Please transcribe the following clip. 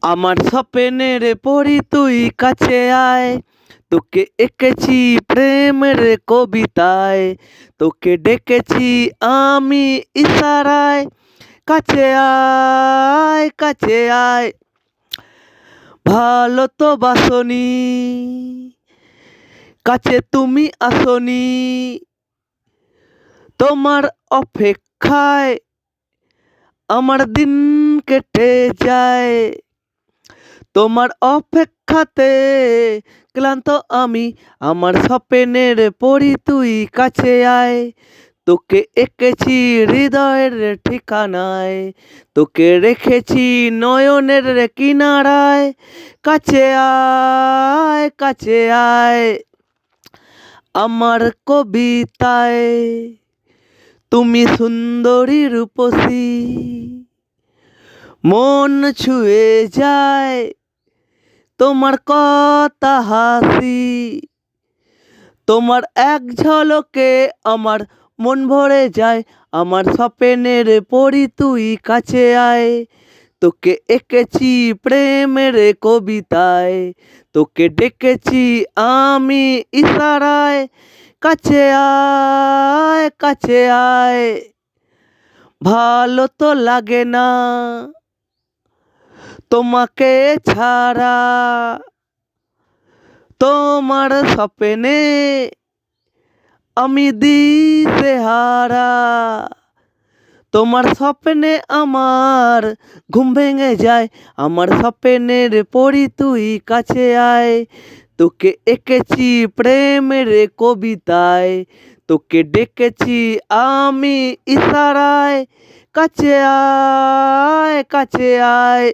আমার স্বপ্নের পরি তুই কাছে আয়, তোকে এঁকেছি প্রেমের কবিতায়, তোকে ডেকেছি আমি ইশারায়, কাছে আয় কাছে আয়। ভালো তো বাসনি, কাছে তুমি আসনি, তোমার অপেক্ষায় আমার দিন কেটে যায়। তোমার অপেক্ষাতে ক্লান্ত আমি, আমার স্বপ্নের পরি তুই কাছে আয়, তোকে এঁকেছি হৃদয়ের ঠিকানায়, তোকে রেখেছি নয়নের কিনারায়, কাছে আয় কাছে আয়। আমার কবিতায় তুমি সুন্দরী রূপসী, মন ছুঁয়ে যায় তোমার কথা হাসি, তোমার এক ঝলকে আমার মন ভরে যায়। আমার স্বপ্নের পরি তুই কাছে আয়, তোকে এঁকেছি প্রেমের কবিতায়, তোকে ডেকেছি আমি ইশারায়, কাছে আয় কাছে আয়। ভালো তো লাগে না তোমাকে ছাড়া, তোমার স্বপ্নে আমি দিশেহারা, তোমার স্বপ্নে আমার ঘুম ভেঙে যায়। আমার স্বপ্নের পরি তুই কাছে আয়, তোকে এঁকেছি প্রেমের কবিতায়, তোকে ডেকেছি আমি ইশারায়, কাছে আয় কাছে আয়।